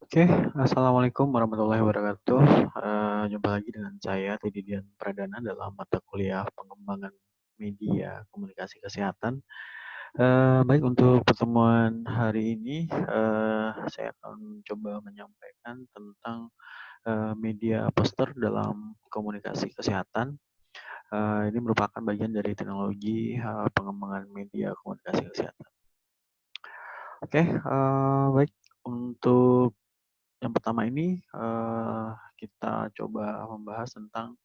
Oke, assalamualaikum warahmatullahi wabarakatuh. Jumpa lagi dengan saya Teddy Dian Pradana dalam mata kuliah pengembangan media komunikasi kesehatan. Baik untuk pertemuan hari ini, saya akan coba menyampaikan tentang media poster dalam komunikasi kesehatan. Ini merupakan bagian dari teknologi pengembangan media komunikasi kesehatan. Oke, baik untuk yang pertama ini kita coba membahas tentang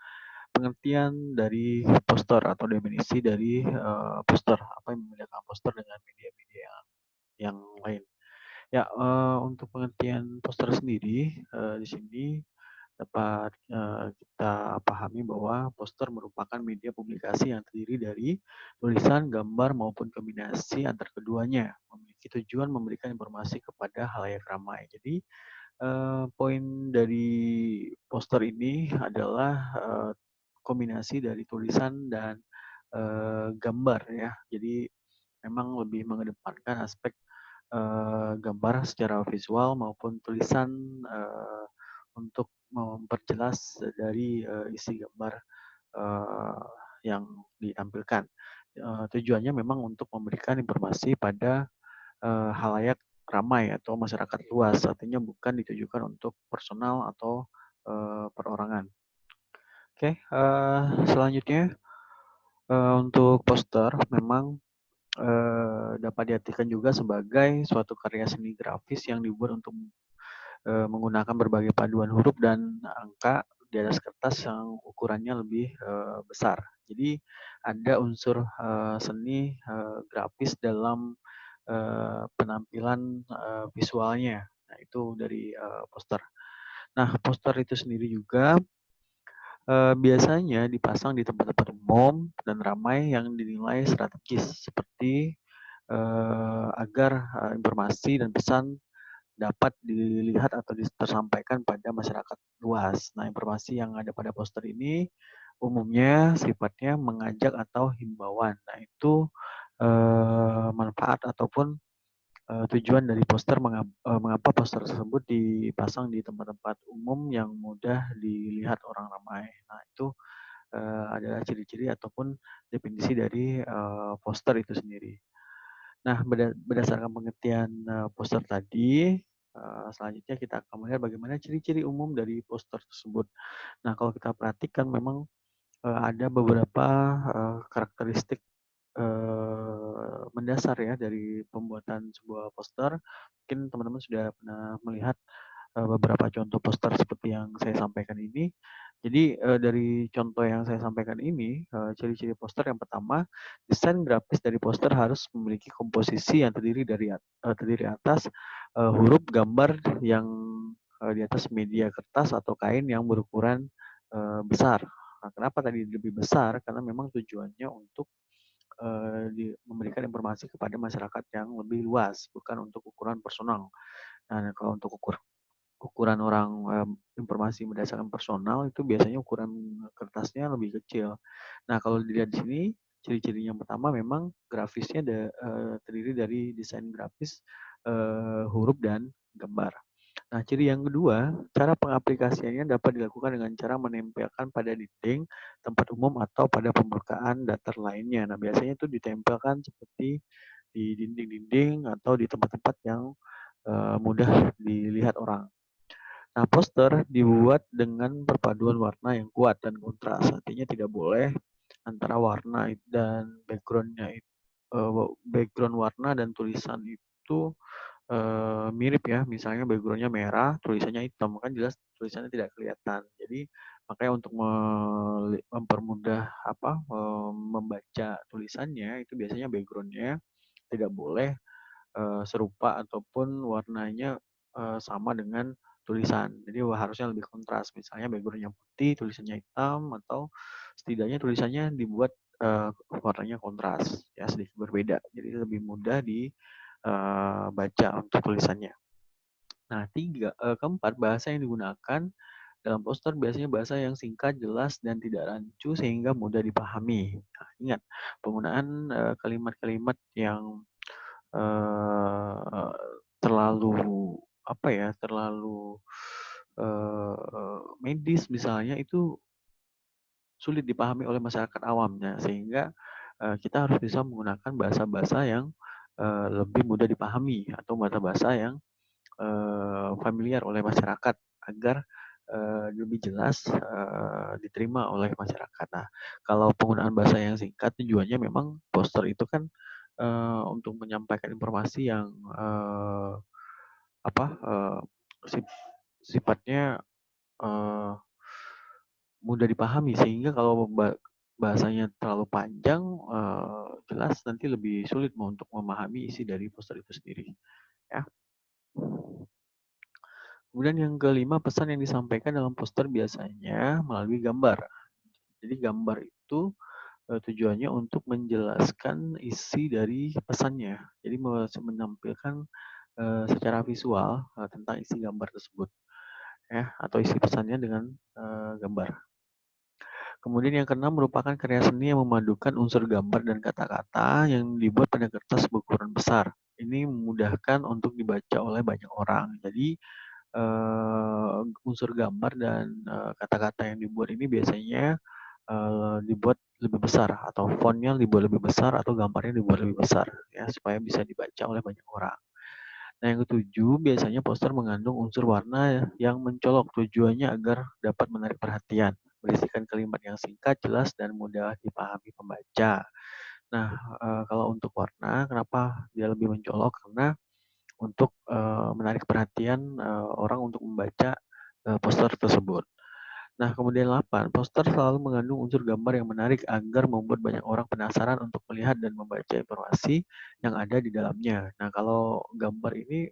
pengertian dari poster atau definisi dari poster. Apa yang membedakan poster dengan media-media yang lain? Ya, untuk pengertian poster sendiri di sini dapat kita pahami bahwa poster merupakan media publikasi yang terdiri dari tulisan, gambar maupun kombinasi antar keduanya, memiliki tujuan memberikan informasi kepada halayak ramai. Jadi poin dari poster ini adalah kombinasi dari tulisan dan gambar ya. Jadi memang lebih mengedepankan aspek gambar secara visual maupun tulisan untuk memperjelas dari isi gambar eh, yang ditampilkan. Tujuannya memang untuk memberikan informasi pada halayak ramai atau masyarakat luas, artinya bukan ditujukan untuk personal atau perorangan. Oke, selanjutnya untuk poster memang dapat diartikan juga sebagai suatu karya seni grafis yang dibuat untuk menggunakan berbagai paduan huruf dan angka di atas kertas yang ukurannya lebih besar. Jadi ada unsur seni grafis dalam penampilan visualnya. Nah, itu dari poster. Nah, poster itu sendiri juga biasanya dipasang di tempat-tempat umum dan ramai yang dinilai strategis seperti agar informasi dan pesan dapat dilihat atau tersampaikan pada masyarakat luas. Nah, informasi yang ada pada poster ini umumnya sifatnya mengajak atau himbauan. Nah, itu manfaat ataupun tujuan dari poster mengapa poster tersebut dipasang di tempat-tempat umum yang mudah dilihat orang ramai. Nah, itu adalah ciri-ciri ataupun definisi dari poster itu sendiri. Nah, berdasarkan pengertian poster tadi, selanjutnya kita akan melihat bagaimana ciri-ciri umum dari poster tersebut. Nah, kalau kita perhatikan memang ada beberapa karakteristik mendasar ya dari pembuatan sebuah poster. Mungkin teman-teman sudah pernah melihat beberapa contoh poster seperti yang saya sampaikan ini. Jadi dari contoh yang saya sampaikan ini, ciri-ciri poster yang pertama, desain grafis dari poster harus memiliki komposisi yang terdiri atas huruf gambar yang di atas media kertas atau kain yang berukuran besar. Nah, kenapa tadi lebih besar? Karena memang tujuannya untuk memberikan informasi kepada masyarakat yang lebih luas, bukan untuk ukuran personal. Nah, kalau untuk ukuran orang informasi berdasarkan personal itu biasanya ukuran kertasnya lebih kecil. Nah, kalau dilihat di sini ciri-ciri yang pertama memang grafisnya terdiri dari desain grafis huruf dan gambar. Nah, ciri yang kedua, cara pengaplikasiannya dapat dilakukan dengan cara menempelkan pada dinding, tempat umum, atau pada permukaan datar lainnya. Nah, biasanya itu ditempelkan seperti di dinding-dinding atau di tempat-tempat yang mudah dilihat orang. Nah, poster dibuat dengan perpaduan warna yang kuat dan kontras. Artinya tidak boleh antara warna dan background warna dan tulisan itu mirip ya. Misalnya backgroundnya merah, tulisannya hitam, kan jelas tulisannya tidak kelihatan. Jadi makanya untuk mempermudah membaca tulisannya itu biasanya backgroundnya tidak boleh serupa ataupun warnanya sama dengan tulisan. Jadi harusnya lebih kontras. Misalnya backgroundnya putih, tulisannya hitam, atau setidaknya tulisannya dibuat warnanya kontras, ya sedikit berbeda. Jadi lebih mudah dibaca untuk tulisannya. Nah, keempat, bahasa yang digunakan dalam poster biasanya bahasa yang singkat, jelas, dan tidak rancu sehingga mudah dipahami. Nah, ingat, penggunaan kalimat-kalimat yang terlalu apa ya, terlalu medis misalnya, itu sulit dipahami oleh masyarakat awamnya, sehingga kita harus bisa menggunakan bahasa-bahasa yang lebih mudah dipahami atau bahasa-bahasa yang familiar oleh masyarakat agar lebih jelas diterima oleh masyarakat. Nah, kalau penggunaan bahasa yang singkat tujuannya memang poster itu kan untuk menyampaikan informasi yang apa sifatnya eh, mudah dipahami, sehingga kalau bahasanya terlalu panjang jelas nanti lebih sulit untuk memahami isi dari poster itu sendiri, ya. Kemudian yang kelima, pesan yang disampaikan dalam poster biasanya melalui gambar. Jadi gambar itu tujuannya untuk menjelaskan isi dari pesannya. Jadi menampilkan secara visual tentang isi gambar tersebut, ya, atau isi pesannya dengan gambar. Kemudian yang keenam merupakan karya seni yang memadukan unsur gambar dan kata-kata yang dibuat pada kertas berukuran besar. Ini memudahkan untuk dibaca oleh banyak orang. Jadi unsur gambar dan kata-kata yang dibuat ini biasanya dibuat lebih besar, atau fontnya dibuat lebih besar, atau gambarnya dibuat lebih besar, ya, supaya bisa dibaca oleh banyak orang. Nah, yang ketujuh, biasanya poster mengandung unsur warna yang mencolok, tujuannya agar dapat menarik perhatian, berisikan kalimat yang singkat, jelas, dan mudah dipahami pembaca. Nah, kalau untuk warna, kenapa dia lebih mencolok? Karena untuk menarik perhatian orang untuk membaca poster tersebut. Nah, kemudian 8, poster selalu mengandung unsur gambar yang menarik agar membuat banyak orang penasaran untuk melihat dan membaca informasi yang ada di dalamnya. Nah, kalau gambar ini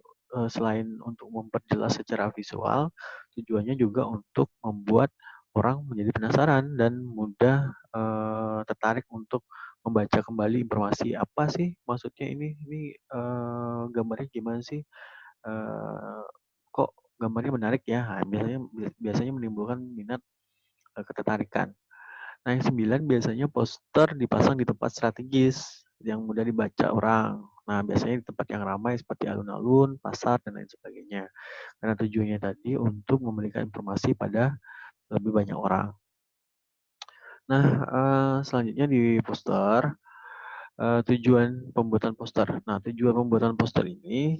selain untuk memperjelas secara visual, tujuannya juga untuk membuat orang menjadi penasaran dan mudah tertarik untuk membaca kembali informasi apa sih maksudnya ini gambarnya gimana sih, kok gambarnya menarik ya. Nah, biasanya biasanya menimbulkan minat, ketertarikan. Nah, yang 9, biasanya poster dipasang di tempat strategis yang mudah dibaca orang. Nah, biasanya di tempat yang ramai seperti alun-alun, pasar, dan lain sebagainya. Karena tujuannya tadi untuk memberikan informasi pada lebih banyak orang. Nah, selanjutnya di poster, tujuan pembuatan poster. Nah, tujuan pembuatan poster ini,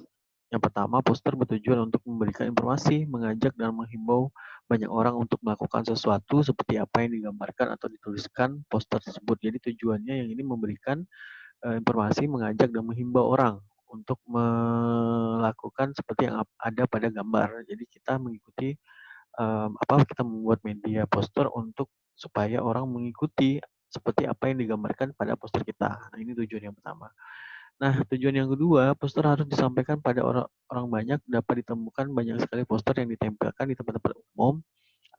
yang pertama, poster bertujuan untuk memberikan informasi, mengajak dan menghimbau banyak orang untuk melakukan sesuatu seperti apa yang digambarkan atau dituliskan poster tersebut. Jadi tujuannya yang ini memberikan informasi, mengajak dan menghimbau orang untuk melakukan seperti yang ada pada gambar. Jadi kita mengikuti kita membuat media poster untuk supaya orang mengikuti seperti apa yang digambarkan pada poster kita. Nah, ini tujuan yang pertama. Nah, tujuan yang kedua, poster harus disampaikan pada orang banyak, dapat ditemukan banyak sekali poster yang ditempelkan di tempat-tempat umum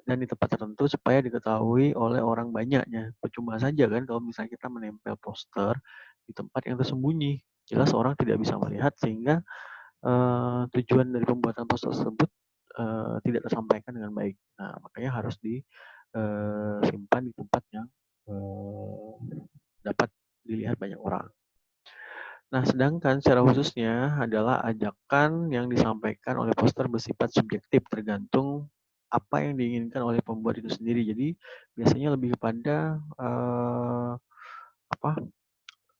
dan di tempat tertentu supaya diketahui oleh orang banyaknya. Percuma saja kan kalau misalnya kita menempel poster di tempat yang tersembunyi. Jelas orang tidak bisa melihat, sehingga tujuan dari pembuatan poster tersebut tidak tersampaikan dengan baik. Nah, makanya harus disimpan di tempat yang dapat dilihat banyak orang. Nah, sedangkan secara khususnya adalah ajakan yang disampaikan oleh poster bersifat subjektif, tergantung apa yang diinginkan oleh pembuat itu sendiri. Jadi biasanya lebih kepada apa?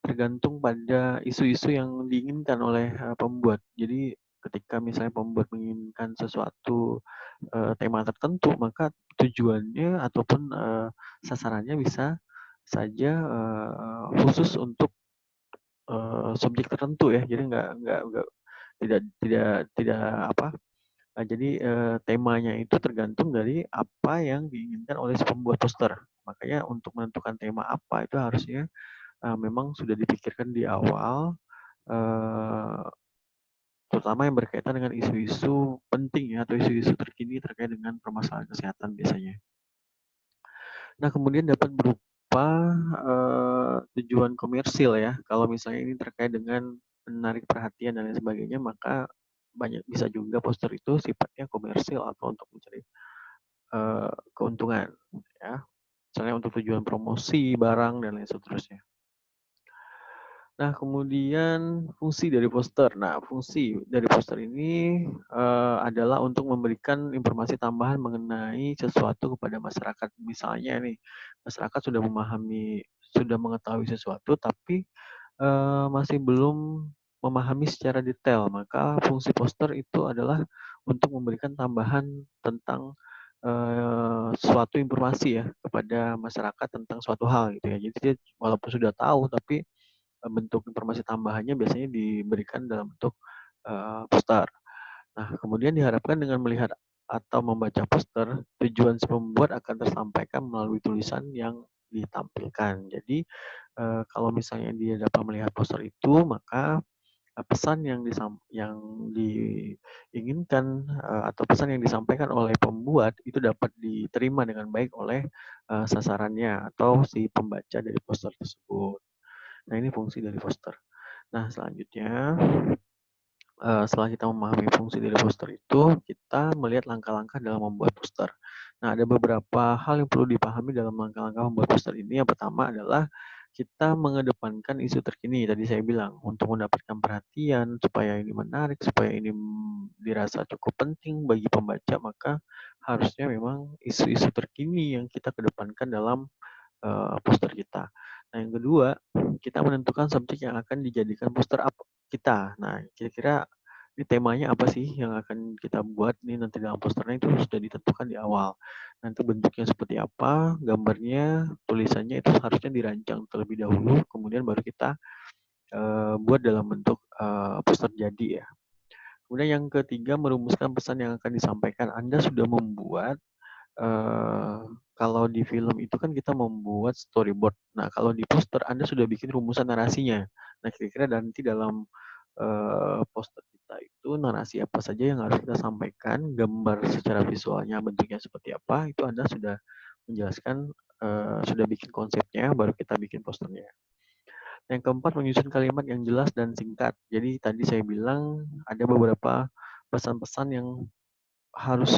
Tergantung pada isu-isu yang diinginkan oleh pembuat. Jadi ketika misalnya pembuat menginginkan sesuatu tema tertentu, maka tujuannya ataupun sasarannya bisa saja khusus untuk subjek tertentu, ya. Jadi nggak tidak apa. Jadi temanya itu tergantung dari apa yang diinginkan oleh si pembuat poster. Makanya untuk menentukan tema apa itu harusnya memang sudah dipikirkan di awal, terutama yang berkaitan dengan isu-isu penting, ya, atau isu-isu terkini terkait dengan permasalahan kesehatan biasanya. Nah, kemudian dapat berupa tujuan komersil, ya. Kalau misalnya ini terkait dengan menarik perhatian dan lain sebagainya, maka bisa juga poster itu sifatnya komersil atau untuk mencari keuntungan, ya. Misalnya untuk tujuan promosi barang dan lain seterusnya. Nah, kemudian fungsi dari poster. Nah, fungsi dari poster ini adalah untuk memberikan informasi tambahan mengenai sesuatu kepada masyarakat. Misalnya nih, masyarakat sudah mengetahui sesuatu, tapi masih belum memahami secara detail. Maka fungsi poster itu adalah untuk memberikan tambahan tentang suatu informasi ya kepada masyarakat tentang suatu hal gitu ya. Jadi dia walaupun sudah tahu, tapi bentuk informasi tambahannya biasanya diberikan dalam bentuk poster. Nah, kemudian diharapkan dengan melihat atau membaca poster, tujuan si pembuat akan tersampaikan melalui tulisan yang ditampilkan. Jadi, kalau misalnya dia dapat melihat poster itu, maka pesan yang diinginkan atau pesan yang disampaikan oleh pembuat itu dapat diterima dengan baik oleh sasarannya atau si pembaca dari poster tersebut. Nah, ini fungsi dari poster. Nah, selanjutnya, setelah kita memahami fungsi dari poster itu, kita melihat langkah-langkah dalam membuat poster. Nah, ada beberapa hal yang perlu dipahami dalam langkah-langkah membuat poster ini. Yang pertama adalah kita mengedepankan isu terkini. Tadi saya bilang, untuk mendapatkan perhatian, supaya ini menarik, supaya ini dirasa cukup penting bagi pembaca, maka harusnya memang isu-isu terkini yang kita kedepankan dalam poster kita. Nah, yang kedua, kita menentukan subjek yang akan dijadikan poster apa kita. Nah, kira-kira ini temanya apa sih yang akan kita buat nih nanti dalam posternya itu sudah ditentukan di awal. Nanti bentuknya seperti apa, gambarnya, tulisannya itu harusnya dirancang terlebih dahulu, kemudian baru kita buat dalam bentuk poster jadi ya. Kemudian yang ketiga, merumuskan pesan yang akan disampaikan. Anda sudah membuat kalau di film itu kan kita membuat storyboard. Nah, kalau di poster Anda sudah bikin rumusan narasinya. Nah, kira-kira nanti dalam poster kita itu narasi apa saja yang harus kita sampaikan, gambar secara visualnya bentuknya seperti apa, itu Anda sudah menjelaskan, sudah bikin konsepnya, baru kita bikin posternya. Yang keempat, menyusun kalimat yang jelas dan singkat. Jadi tadi saya bilang ada beberapa pesan-pesan yang harus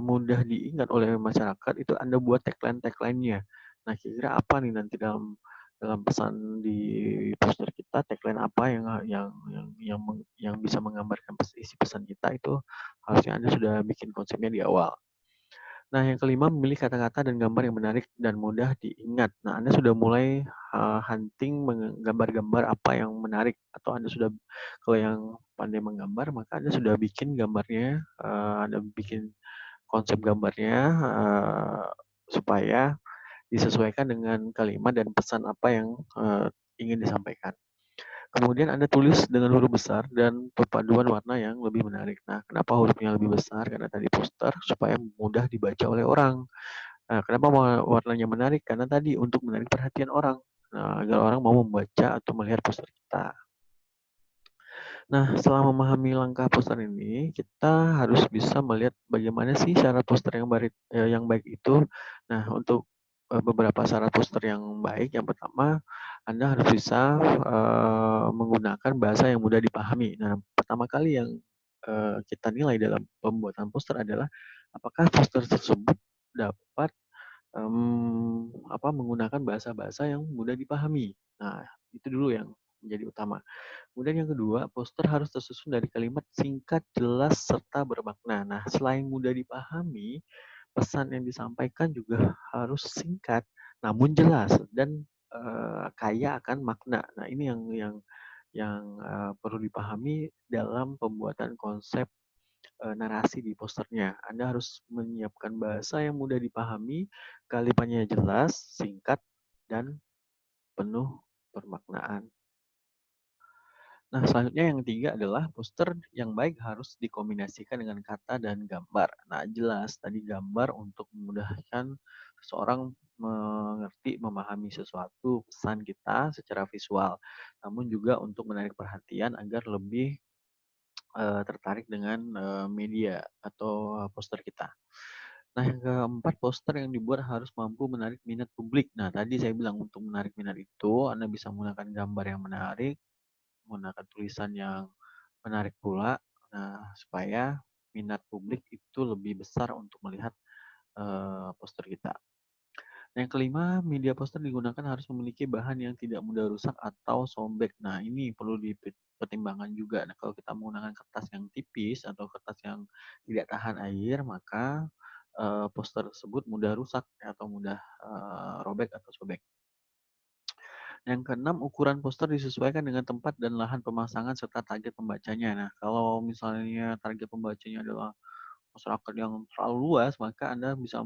mudah diingat oleh masyarakat, itu Anda buat tagline-nya. Nah, kira-kira apa nih nanti dalam dalam pesan di poster kita, tagline apa yang bisa menggambarkan isi pesan kita, itu harusnya Anda sudah bikin konsepnya di awal. Nah, yang kelima, memilih kata-kata dan gambar yang menarik dan mudah diingat. Nah, Anda sudah mulai hunting gambar-gambar apa yang menarik, atau Anda sudah, kalau yang pandai menggambar, maka Anda sudah bikin gambarnya, Anda bikin konsep gambarnya supaya disesuaikan dengan kalimat dan pesan apa yang ingin disampaikan. Kemudian Anda tulis dengan huruf besar dan perpaduan warna yang lebih menarik. Nah, kenapa hurufnya lebih besar? Karena tadi poster supaya mudah dibaca oleh orang. Nah, kenapa warnanya menarik? Karena tadi untuk menarik perhatian orang. Nah, agar orang mau membaca atau melihat poster kita. Nah, setelah memahami langkah poster ini, kita harus bisa melihat bagaimana sih syarat poster yang baik itu. Nah, untuk beberapa syarat poster yang baik, yang pertama, Anda harus bisa menggunakan bahasa yang mudah dipahami. Nah, pertama kali yang kita nilai dalam pembuatan poster adalah apakah poster tersebut dapat menggunakan bahasa-bahasa yang mudah dipahami. Nah, itu dulu yang menjadi utama. Kemudian yang kedua, poster harus tersusun dari kalimat singkat, jelas, serta bermakna. Nah, selain mudah dipahami, pesan yang disampaikan juga harus singkat, namun jelas dan kaya akan makna. Nah, ini yang perlu dipahami dalam pembuatan konsep narasi di posternya. Anda harus menyiapkan bahasa yang mudah dipahami, kalimatnya jelas, singkat, dan penuh permaknaan. Nah, selanjutnya yang ketiga adalah poster yang baik harus dikombinasikan dengan kata dan gambar. Nah, jelas tadi gambar untuk memudahkan seseorang mengerti, memahami sesuatu pesan kita secara visual. Namun juga untuk menarik perhatian agar lebih tertarik dengan media atau poster kita. Nah, yang keempat, poster yang dibuat harus mampu menarik minat publik. Nah, tadi saya bilang untuk menarik minat itu, Anda bisa menggunakan gambar yang menarik, menggunakan tulisan yang menarik pula, nah supaya minat publik itu lebih besar untuk melihat poster kita. Yang kelima, media poster digunakan harus memiliki bahan yang tidak mudah rusak atau sobek. Nah, ini perlu dipertimbangkan juga. Nah, kalau kita menggunakan kertas yang tipis atau kertas yang tidak tahan air, maka poster tersebut mudah rusak ya, atau mudah robek atau sobek. Yang keenam, ukuran poster disesuaikan dengan tempat dan lahan pemasangan serta target pembacanya. Nah, kalau misalnya target pembacanya adalah masyarakat yang terlalu luas, maka Anda bisa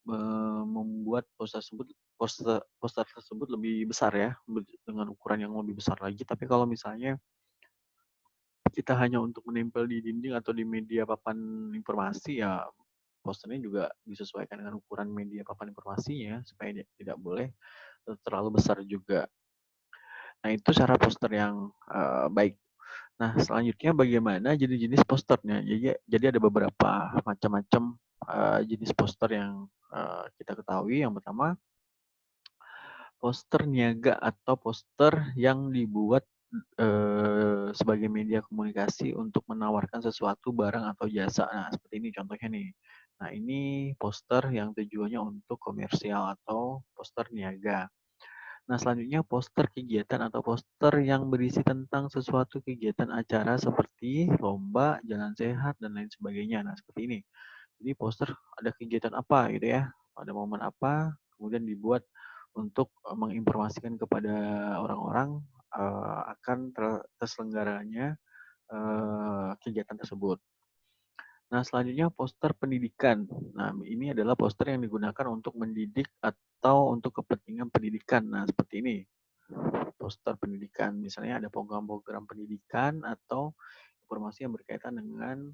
membuat poster tersebut lebih besar ya, dengan ukuran yang lebih besar lagi. Tapi kalau misalnya kita hanya untuk menempel di dinding atau di media papan informasi, ya posternya juga disesuaikan dengan ukuran media papan informasinya, supaya dia tidak boleh terlalu besar juga. Nah, itu cara poster yang baik. Nah, selanjutnya bagaimana jenis-jenis posternya? Jadi ada beberapa macam-macam jenis poster yang kita ketahui. Yang pertama, poster niaga atau poster yang dibuat sebagai media komunikasi untuk menawarkan sesuatu barang atau jasa. Nah, seperti ini contohnya nih. Nah, ini poster yang tujuannya untuk komersial atau poster niaga. Nah, selanjutnya poster kegiatan atau poster yang berisi tentang sesuatu kegiatan acara seperti lomba, jalan sehat, dan lain sebagainya. Nah, seperti ini. Jadi poster ada kegiatan apa gitu ya, ada momen apa, kemudian dibuat untuk menginformasikan kepada orang-orang akan terselenggaranya kegiatan tersebut. Nah, selanjutnya poster pendidikan. Nah, ini adalah poster yang digunakan untuk mendidik atau untuk kepentingan pendidikan. Nah, seperti ini poster pendidikan. Misalnya ada program-program pendidikan atau informasi yang berkaitan dengan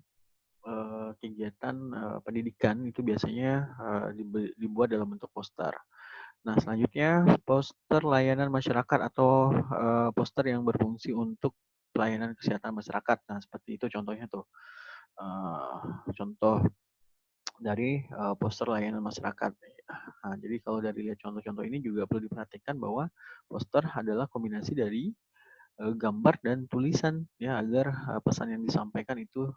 kegiatan pendidikan itu biasanya dibuat dalam bentuk poster. Nah, selanjutnya poster layanan masyarakat atau poster yang berfungsi untuk pelayanan kesehatan masyarakat. Nah, seperti itu contohnya tuh. Contoh dari poster layanan masyarakat. Nah, jadi kalau dari lihat contoh-contoh ini juga perlu diperhatikan bahwa poster adalah kombinasi dari gambar dan tulisan ya agar pesan yang disampaikan itu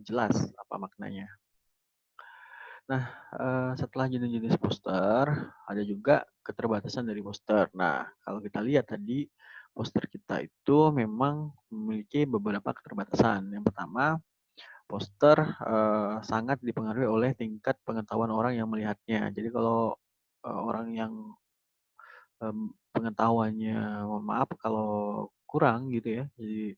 jelas apa maknanya. Nah, setelah jenis-jenis poster, ada juga keterbatasan dari poster. Nah, kalau kita lihat tadi poster kita itu memang memiliki beberapa keterbatasan. Yang pertama, poster sangat dipengaruhi oleh tingkat pengetahuan orang yang melihatnya. Jadi kalau orang yang pengetahuannya, mohon maaf kalau kurang gitu ya, jadi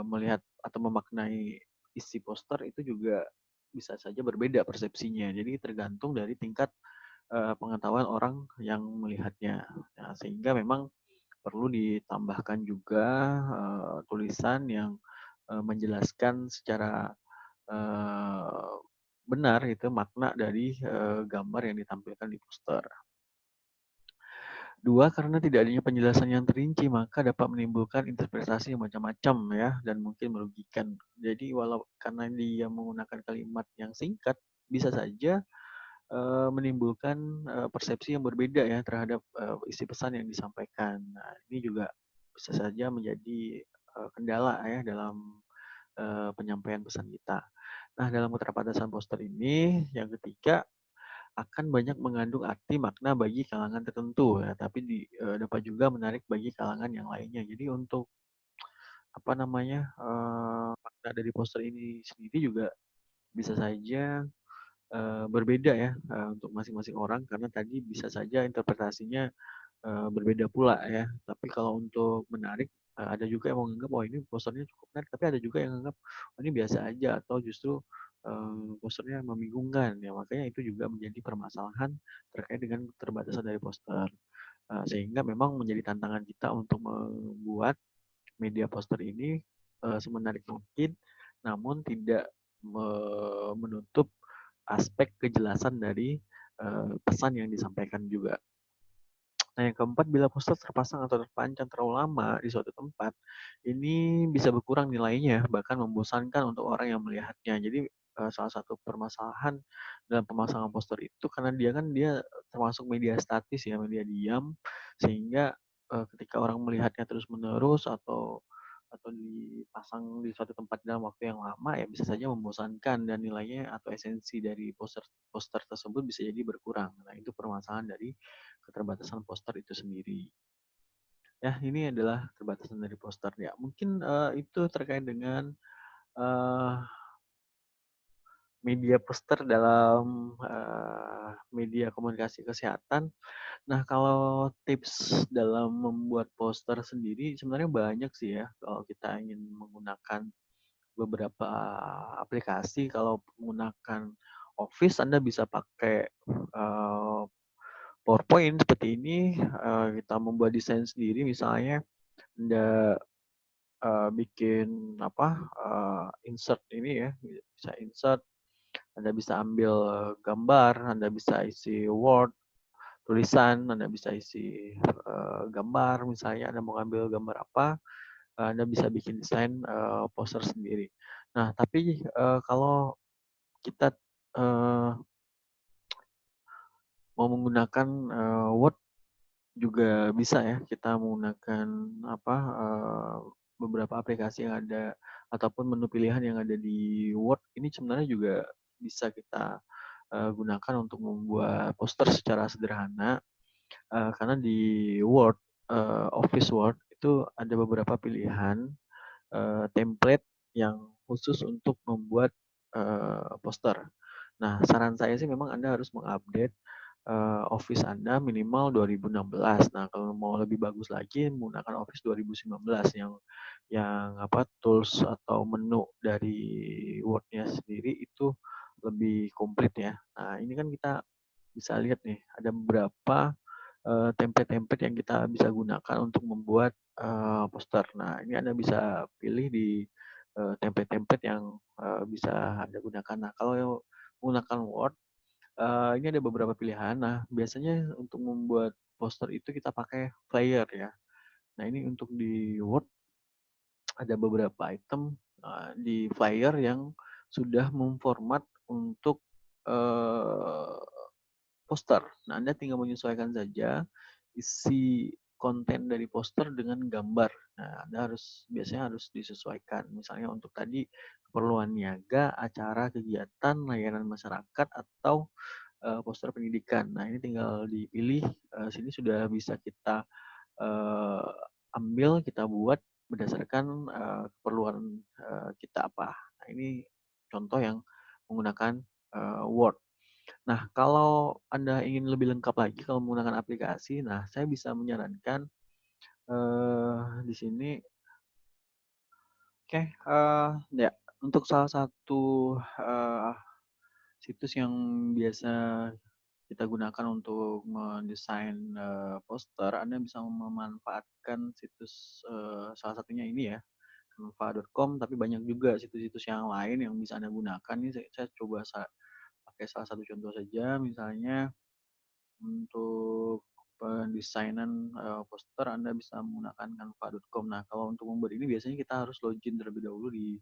melihat atau memaknai isi poster itu juga bisa saja berbeda persepsinya. Jadi tergantung dari tingkat pengetahuan orang yang melihatnya. Nah, sehingga memang perlu ditambahkan juga tulisan yang menjelaskan secara benar itu makna dari gambar yang ditampilkan di poster. Dua, karena tidak adanya penjelasan yang terinci, maka dapat menimbulkan interpretasi yang macam-macam ya, dan mungkin merugikan. Jadi walau karena dia menggunakan kalimat yang singkat, bisa saja menimbulkan persepsi yang berbeda ya terhadap isi pesan yang disampaikan. Nah, ini juga bisa saja menjadi kendala ya dalam penyampaian pesan kita. Nah, dalam keterbatasan poster ini, yang ketiga akan banyak mengandung arti makna bagi kalangan tertentu ya, tapi dapat juga menarik bagi kalangan yang lainnya. Jadi untuk apa namanya makna dari poster ini sendiri juga bisa saja berbeda ya untuk masing-masing orang karena tadi bisa saja interpretasinya berbeda pula ya. Tapi kalau untuk menarik ada juga yang menganggap oh ini posternya cukup menarik, tapi ada juga yang menganggap oh ini biasa aja atau justru posternya membingungkan ya. Makanya itu juga menjadi permasalahan terkait dengan keterbatasan dari poster. Sehingga memang menjadi tantangan kita untuk membuat media poster ini semenarik mungkin, namun tidak menutup aspek kejelasan dari pesan yang disampaikan juga. Nah, yang keempat, bila poster terpasang atau terpancang terlalu lama di suatu tempat, ini bisa berkurang nilainya, bahkan membosankan untuk orang yang melihatnya. Jadi, salah satu permasalahan dalam pemasangan poster itu karena dia termasuk media statis ya, media diam, sehingga ketika orang melihatnya terus-menerus atau atau dipasang di suatu tempat dalam waktu yang lama ya bisa saja membosankan dan nilainya atau esensi dari poster tersebut bisa jadi berkurang. Nah, itu permasalahan dari keterbatasan poster itu sendiri. Ya, ini adalah keterbatasan dari poster ya. Mungkin itu terkait dengan uh, media poster dalam media komunikasi kesehatan. Nah, kalau tips dalam membuat poster sendiri sebenarnya banyak sih ya. Kalau kita ingin menggunakan beberapa aplikasi, kalau menggunakan Office, Anda bisa pakai PowerPoint seperti ini. Kita membuat desain sendiri, misalnya Anda bikin insert ini ya, bisa insert. Anda bisa ambil gambar, Anda bisa isi Word, tulisan, Anda bisa isi gambar, misalnya Anda mau ambil gambar apa, Anda bisa bikin desain poster sendiri. Nah, tapi kalau kita mau menggunakan Word juga bisa ya, kita menggunakan beberapa aplikasi yang ada ataupun menu pilihan yang ada di Word ini sebenarnya juga bisa kita gunakan untuk membuat poster secara sederhana. Karena di Word, Office Word itu ada beberapa pilihan template yang khusus untuk membuat poster. Nah, saran saya sih memang Anda harus mengupdate Office Anda minimal 2016. Nah, kalau mau lebih bagus lagi menggunakan Office 2019 yang tools atau menu dari Word-nya sendiri itu lebih komplit ya. Nah, ini kan kita bisa lihat nih ada beberapa template-template yang kita bisa gunakan untuk membuat poster. Nah, ini Anda bisa pilih di template-template yang bisa Anda gunakan. Nah, kalau menggunakan Word, ini ada beberapa pilihan. Nah, biasanya untuk membuat poster itu kita pakai flyer ya. Nah, ini untuk di Word ada beberapa item di flyer yang sudah memformat untuk uh, poster. Nah, Anda tinggal menyesuaikan saja isi konten dari poster dengan gambar. Nah, Anda biasanya harus disesuaikan. Misalnya untuk tadi keperluan niaga, acara, kegiatan, layanan masyarakat, atau poster pendidikan. Nah, ini tinggal dipilih. Sini sudah bisa kita uh, ambil, kita buat berdasarkan keperluan kita apa. Nah, ini contoh yang menggunakan Word. Nah, kalau Anda ingin lebih lengkap lagi kalau menggunakan aplikasi, nah saya bisa menyarankan di sini, oke, ya untuk salah satu situs yang biasa kita gunakan untuk mendesain poster, Anda bisa memanfaatkan situs salah satunya ini ya, canva.com, tapi banyak juga situs-situs yang lain yang bisa Anda gunakan. Ini saya coba pakai salah satu contoh saja, misalnya untuk pendesainan poster Anda bisa menggunakan canva.com. Nah, kalau untuk membuat ini biasanya kita harus login terlebih dahulu di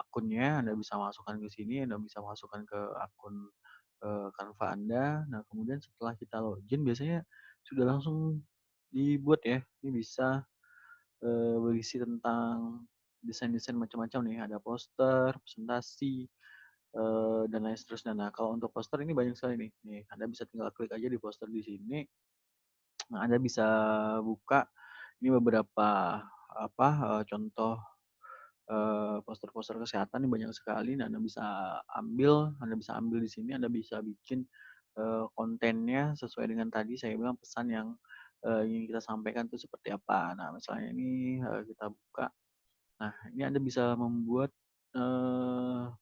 akunnya. Anda bisa masukkan ke sini, Anda bisa masukkan ke akun Canva Anda. Nah, kemudian setelah kita login biasanya sudah langsung dibuat ya. Ini bisa berisi tentang desain-desain macam-macam nih. Ada poster, presentasi, dan lain seterusnya. Nah, kalau untuk poster ini banyak sekali nih. Nih, Anda bisa tinggal klik aja di poster di sini. Nah, Anda bisa buka ini beberapa contoh poster-poster kesehatan ini banyak sekali. Nah, Anda bisa ambil di sini, Anda bisa bikin kontennya sesuai dengan tadi saya bilang pesan yang ingin kita sampaikan itu seperti apa. Nah, misalnya ini kita buka. Nah, ini Anda bisa membuat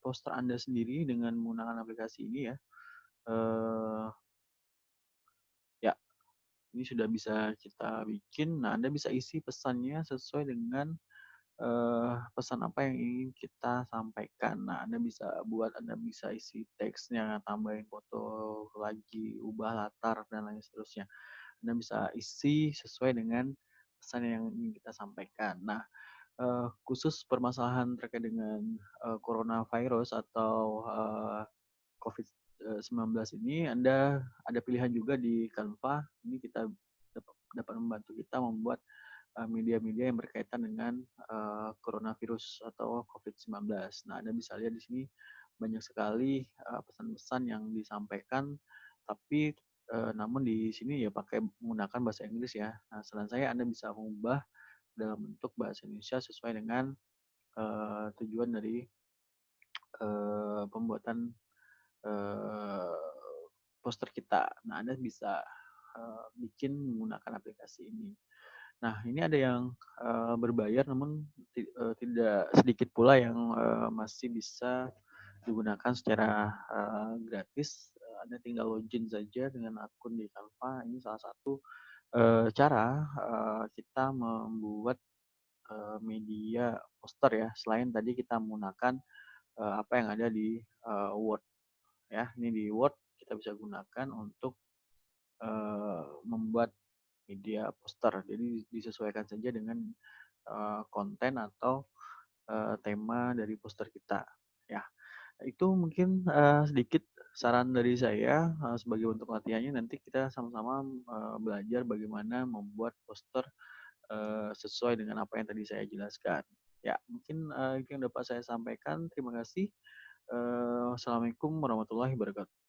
poster Anda sendiri dengan menggunakan aplikasi ini ya. Eh, ya, ini sudah bisa kita bikin. Nah, Anda bisa isi pesannya sesuai dengan pesan apa yang ingin kita sampaikan. Nah, Anda bisa isi teksnya, tambahin foto lagi, ubah latar, dan lain seterusnya. Anda bisa isi sesuai dengan pesan yang ingin kita sampaikan. Nah, khusus permasalahan terkait dengan coronavirus atau COVID-19 ini, Anda ada pilihan juga di Canva. Ini kita dapat membantu kita membuat media-media yang berkaitan dengan coronavirus atau COVID-19. Nah, Anda bisa lihat di sini banyak sekali pesan-pesan yang disampaikan, tapi namun di sini ya pakai menggunakan bahasa Inggris ya. Nah, saran saya Anda bisa mengubah dalam bentuk bahasa Indonesia sesuai dengan tujuan dari pembuatan eh, poster kita. Nah, Anda bisa bikin menggunakan aplikasi ini. Nah, ini ada yang berbayar, namun tidak sedikit pula yang masih bisa digunakan secara gratis. Anda tinggal login saja dengan akun di Canva. Ini salah satu cara kita membuat media poster ya. Selain tadi kita menggunakan apa yang ada di Word ya. Ini di Word kita bisa gunakan untuk membuat media poster. Jadi disesuaikan saja dengan konten atau tema dari poster kita. Ya, itu mungkin sedikit saran dari saya sebagai bentuk latihannya. Nanti kita sama-sama belajar bagaimana membuat poster sesuai dengan apa yang tadi saya jelaskan. Ya, mungkin itu yang dapat saya sampaikan. Terima kasih. Assalamualaikum warahmatullahi wabarakatuh.